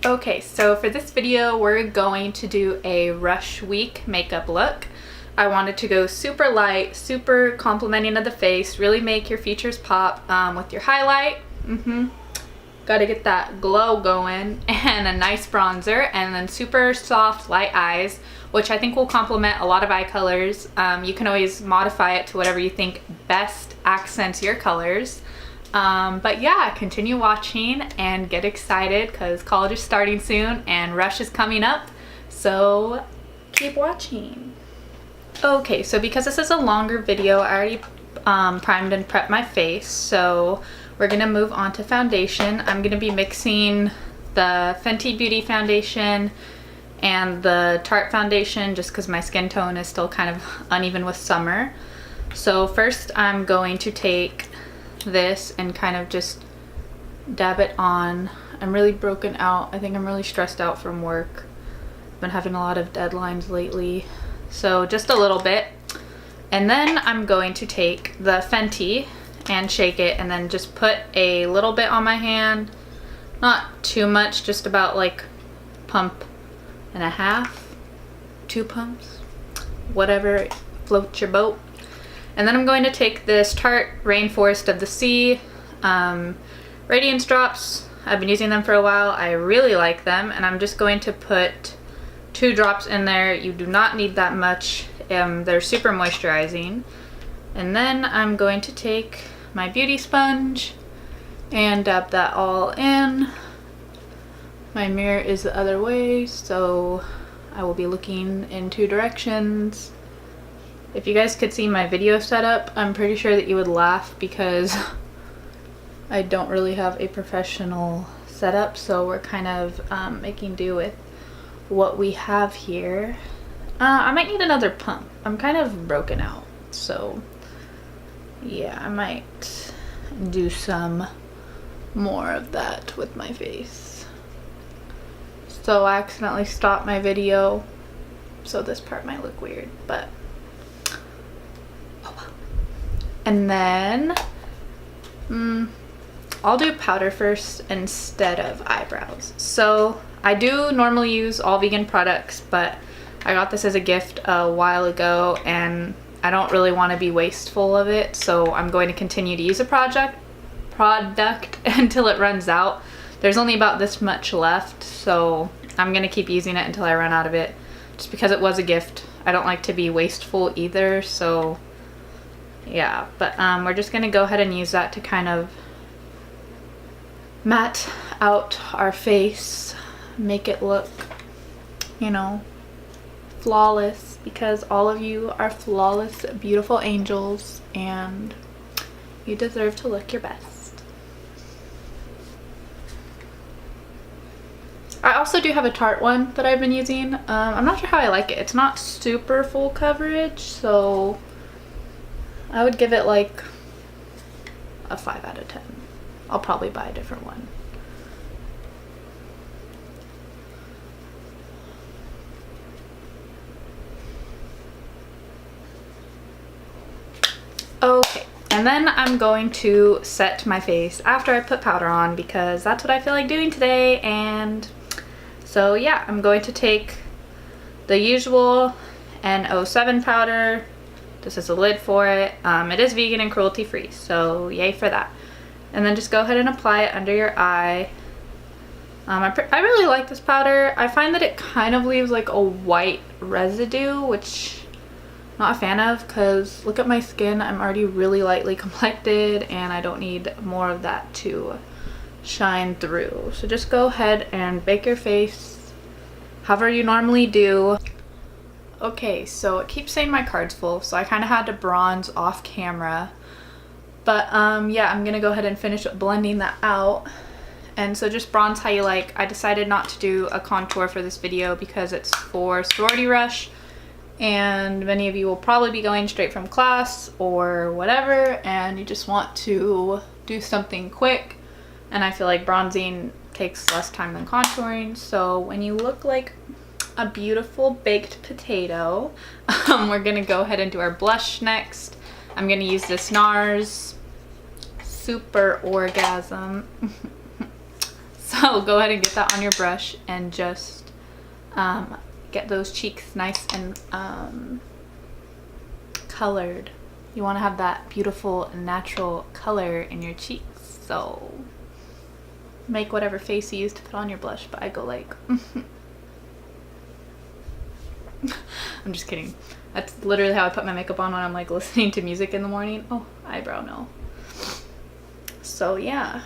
Okay, so for this video, we're going to do a rush week makeup look. I wanted to go super light, super complimenting of the face, really make your features pop with your highlight. Gotta get that glow going, and a nice bronzer, and then super soft light eyes, which I think will complement a lot of eye colors. You can always modify it to whatever you think best accents your colors. But yeah, continue watching and get excited because college is starting soon and rush is coming up, so keep watching. Okay, so because this is a longer video, I already primed and prepped my face, so we're gonna move on to foundation. I'm gonna be mixing the Fenty Beauty Foundation and the Tarte Foundation just because my skin tone is still kind of uneven with summer. So first I'm going to take this and kind of just dab it on. I'm really broken out. I think I'm really stressed out from work. I've been having a lot of deadlines lately, so just a little bit. And then I'm going to take the Fenty and shake it and then just put a little bit on my hand, not too much, just about like pump and a half, 2 pumps, whatever floats your boat. And then I'm going to take this Tarte Rainforest of the Sea Radiance Drops. I've been using them for a while. I really like them, and I'm just going to put 2 drops in there. You do not need that much. They're super moisturizing. And then I'm going to take my beauty sponge and dab that all in. My mirror is the other way, so I will be looking in 2 directions. If you guys could see my video setup, I'm pretty sure that you would laugh because I don't really have a professional setup, so we're kind of making do with what we have here. I might need another pump. I'm kind of broken out, so yeah, I might do some more of that with my face. So I accidentally stopped my video, so this part might look weird, but and then I'll do powder first instead of eyebrows. So I do normally use all vegan products, but I got this as a gift a while ago and I don't really want to be wasteful of it, so I'm going to continue to use a product until it runs out. There's only about this much left, so I'm going to keep using it until I run out of it, just because it was a gift. I don't like to be wasteful either, so yeah, but we're just gonna go ahead and use that to kind of matte out our face, make it look, you know, flawless, because all of you are flawless, beautiful angels, and you deserve to look your best. I also do have a Tarte one that I've been using. I'm not sure how I like it. It's not super full coverage, so I would give it like a 5 out of 10. I'll probably buy a different one. Okay, and then I'm going to set my face after I put powder on because that's what I feel like doing today. And so yeah, I'm going to take the usual N07 powder. This is a lid for it. It is vegan and cruelty free, so yay for that. And then just go ahead and apply it under your eye. I really like this powder. I find that it kind of leaves like a white residue, which I'm not a fan of because look at my skin. I'm already really lightly complected and I don't need more of that to shine through. So just go ahead and bake your face however you normally do. Okay, so it keeps saying my card's full, so I kind of had to bronze off camera. But yeah, I'm gonna go ahead and finish blending that out. And so just bronze how you like. I decided not to do a contour for this video because it's for sorority rush, and many of you will probably be going straight from class or whatever, and you just want to do something quick. And I feel like bronzing takes less time than contouring, so when you look like a beautiful baked potato, we're gonna go ahead and do our blush next. I'm gonna use this Nars Super Orgasm. So So go ahead and get that on your brush and just get those cheeks nice and colored. You want to have that beautiful natural color in your cheeks. So make whatever face you use to put on your blush, but I go like I'm just kidding. That's literally how I put my makeup on when I'm like listening to music in the morning. Oh, eyebrow no. So yeah.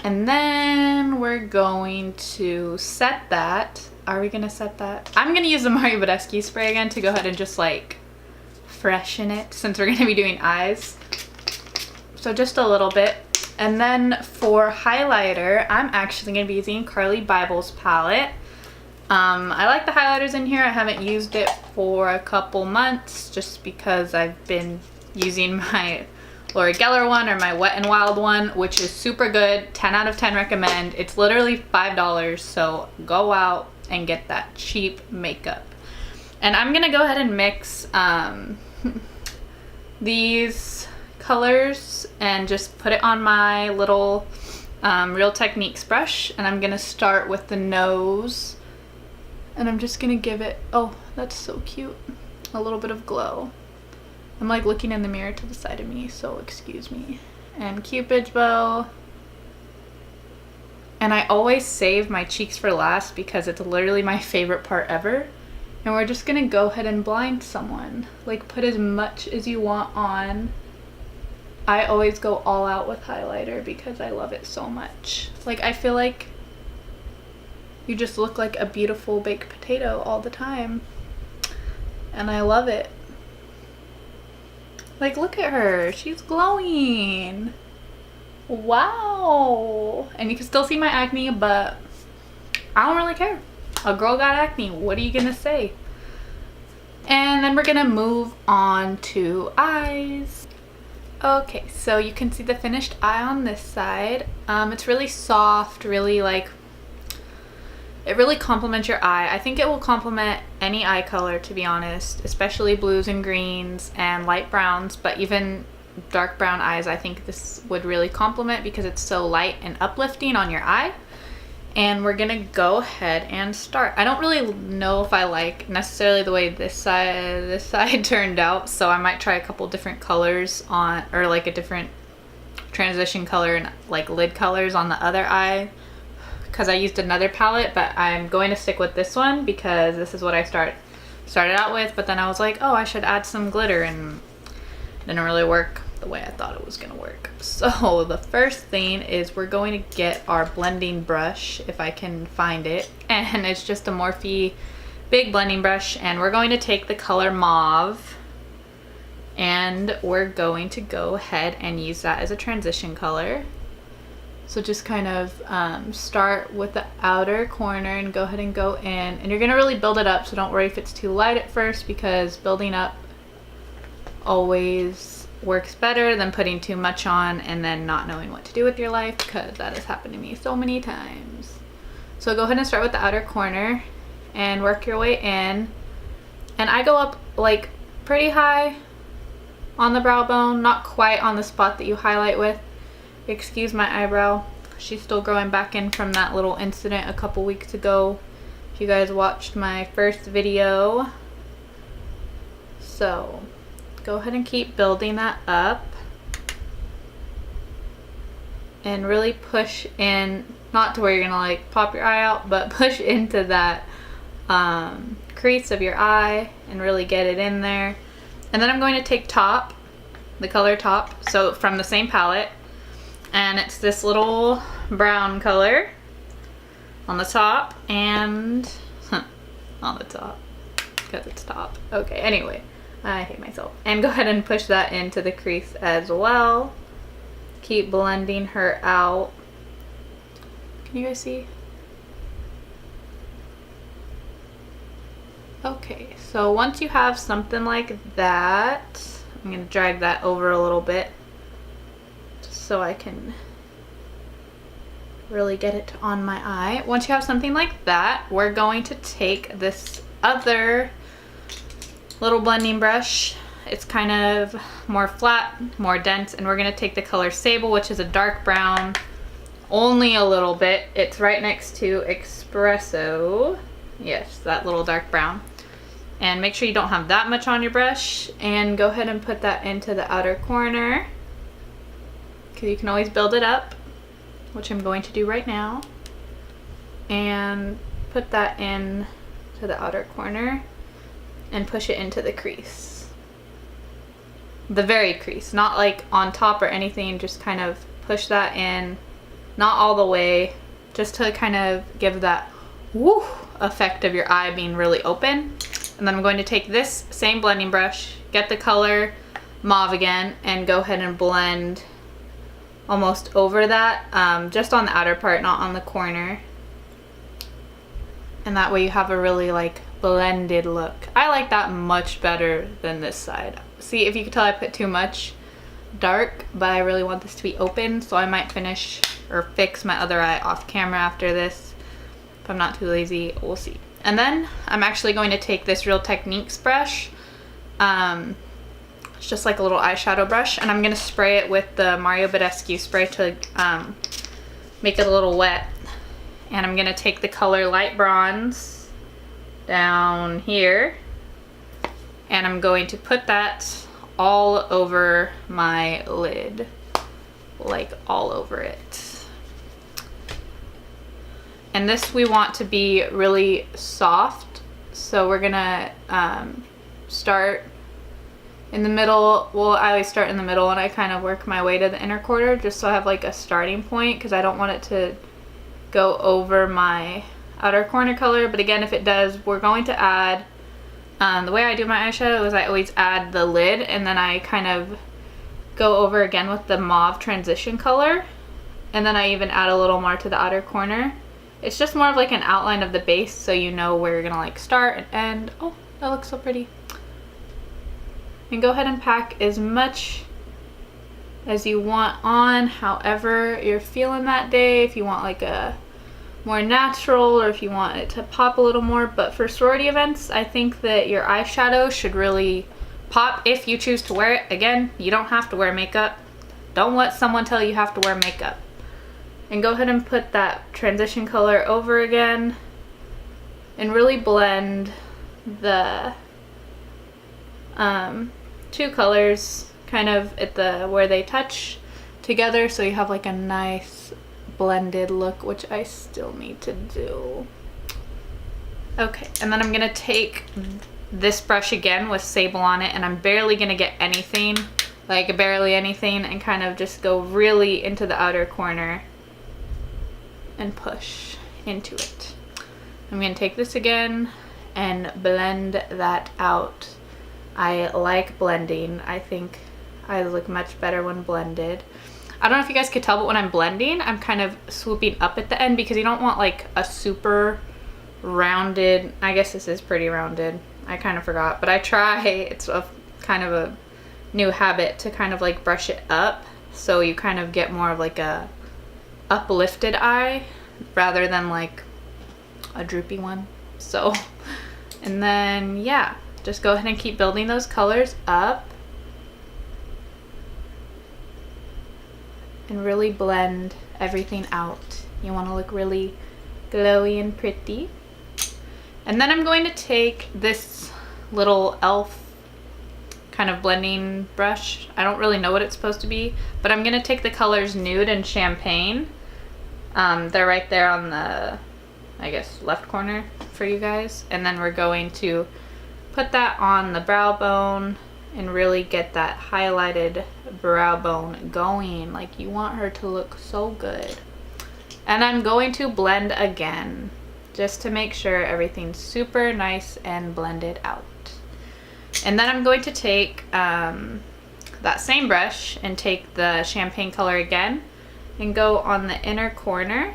And then we're going to set that. Are we gonna set that? I'm gonna use the Mario Badescu spray again to go ahead and just like freshen it since we're gonna be doing eyes. So just a little bit. And then for highlighter, I'm actually gonna be using Carli Bybel's palette. I like the highlighters in here. I haven't used it for a couple months just because I've been using my Laura Geller one or my Wet n Wild one, which is super good. 10 out of 10 recommend. It's literally $5, so go out and get that cheap makeup. And I'm gonna go ahead and mix these colors and just put it on my little Real Techniques brush. And I'm gonna start with the nose, and I'm just gonna give it, oh, that's so cute, a little bit of glow. I'm like looking in the mirror to the side of me, so excuse me. And Cupid's bow. And I always save my cheeks for last because it's literally my favorite part ever. And we're just gonna go ahead and blind someone. Like, put as much as you want on. I always go all out with highlighter because I love it so much. Like, I feel like you just look like a beautiful baked potato all the time. And I love it. Like, look at her. She's glowing. Wow. And you can still see my acne, but I don't really care. A girl got acne. What are you gonna say? And then we're gonna move on to eyes. Okay, so you can see the finished eye on this side. It's really soft, really like, it really complements your eye. I think it will complement any eye color, to be honest, especially blues and greens and light browns, but even dark brown eyes, I think this would really complement because it's so light and uplifting on your eye. And we're gonna go ahead and start. I don't really know if I like necessarily the way this side turned out, so I might try a couple different colors on, or like a different transition color and like lid colors on the other eye, because I used another palette, but I'm going to stick with this one because this is what I started out with. But then I was like, oh, I should add some glitter, and it didn't really work the way I thought it was gonna work. So the first thing is we're going to get our blending brush, if I can find it, and it's just a Morphe big blending brush, and we're going to take the color mauve and we're going to go ahead and use that as a transition color. So just kind of start with the outer corner and go ahead and go in, and you're gonna really build it up, so don't worry if it's too light at first, because building up always works better than putting too much on and then not knowing what to do with your life, because that has happened to me so many times. So go ahead and start with the outer corner and work your way in. And I go up like pretty high on the brow bone, not quite on the spot that you highlight with. Excuse my eyebrow, she's still growing back in from that little incident a couple weeks ago, if you guys watched my first video. So go ahead and keep building that up and really push in, not to where you're gonna like pop your eye out, but push into that crease of your eye and really get it in there. And then I'm going to take Top, the color Top, so from the same palette, and it's this little brown color on the top and on the top because it's Top. Okay, anyway, I hate myself. And go ahead and push that into the crease as well. Keep blending her out. Can you guys see? Okay, so once you have something like that, I'm going to drag that over a little bit just so I can really get it on my eye. Once you have something like that, we're going to take this other little blending brush. It's kind of more flat, more dense, and we're going to take the color Sable, which is a dark brown, only a little bit. It's right next to Espresso. Yes, that little dark brown. And make sure you don't have that much on your brush. And go ahead and put that into the outer corner, because you can always build it up, which I'm going to do right now. And put that in to the outer corner and push it into the crease. The very crease, not like on top or anything, just kind of push that in, not all the way, just to kind of give that woo effect of your eye being really open. And then I'm going to take this same blending brush, get the color mauve again, and go ahead and blend almost over that, just on the outer part, not on the corner. And that way you have a really like blended look. I like that much better than this side. See, if you can tell, I put too much dark, but I really want this to be open, so I might finish or fix my other eye off camera after this. If I'm not too lazy, we'll see. And then I'm actually going to take this Real Techniques brush. It's just like a little eyeshadow brush, and I'm going to spray it with the Mario Badescu spray to make it a little wet. And I'm going to take the color Light Bronze down here, and I'm going to put that all over my lid, like all over it. And this we want to be really soft, so we're gonna start in the middle. Well, I always start in the middle and I kind of work my way to the inner quarter, just so I have like a starting point, because I don't want it to go over my outer corner color. But again, if it does, we're going to add, the way I do my eyeshadow is I always add the lid, and then I kind of go over again with the mauve transition color, and then I even add a little more to the outer corner. It's just more of like an outline of the base, so you know where you're gonna like start and end. Oh, that looks so pretty. And go ahead and pack as much as you want on, however you're feeling that day. If you want like a more natural, or if you want it to pop a little more. But for sorority events, I think that your eyeshadow should really pop if you choose to wear it. Again, you don't have to wear makeup. Don't let someone tell you have to wear makeup. And go ahead and put that transition color over again and really blend the two colors kind of at the where they touch together, so you have like a nice blended look, which I still need to do. Okay, and then I'm gonna take this brush again with sable on it, and I'm barely gonna get anything, like barely anything, and kind of just go really into the outer corner and push into it. I'm gonna take this again and blend that out. I like blending. I think I look much better when blended. I don't know if you guys could tell, but when I'm blending, I'm kind of swooping up at the end, because you don't want like a super rounded, I guess this is pretty rounded, I kind of forgot, but I try, it's a kind of a new habit to kind of like brush it up, so you kind of get more of like a uplifted eye rather than like a droopy one. So, and then yeah, just go ahead and keep building those colors up and really blend everything out. You want to look really glowy and pretty. And then I'm going to take this little e.l.f. kind of blending brush. I don't really know what it's supposed to be, but I'm going to take the colors Nude and Champagne. They're right there on the, I guess, left corner for you guys. And then we're going to put that on the brow bone and really get that highlighted brow bone going. Like, you want her to look so good. And I'm going to blend again, just to make sure everything's super nice and blended out. And then I'm going to take that same brush and take the champagne color again and go on the inner corner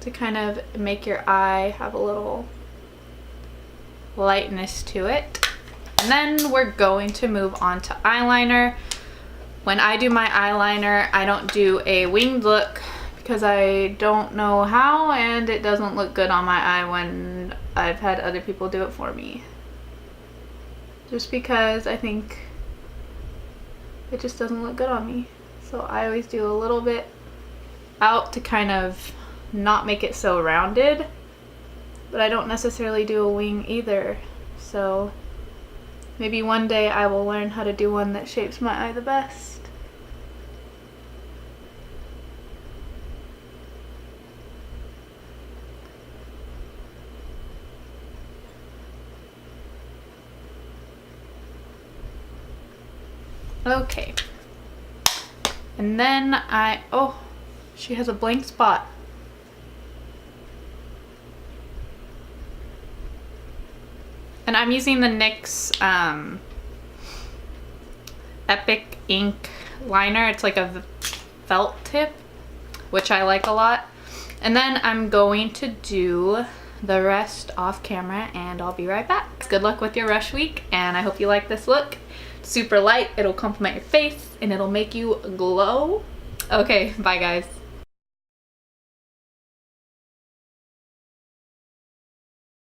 to kind of make your eye have a little lightness to it. And then we're going to move on to eyeliner. When I do my eyeliner, I don't do a winged look because I don't know how, and it doesn't look good on my eye when I've had other people do it for me. Just because I think it just doesn't look good on me. So I always do a little bit out to kind of not make it so rounded, but I don't necessarily do a wing either. So maybe one day I will learn how to do one that shapes my eye the best. Okay. And then oh, she has a blank spot. And I'm using the NYX Epic Ink liner. It's like a felt tip, which I like a lot. And then I'm going to do the rest off camera and I'll be right back. Good luck with your rush week and I hope you like this look. Super light, it'll complement your face and it'll make you glow. Okay, bye guys.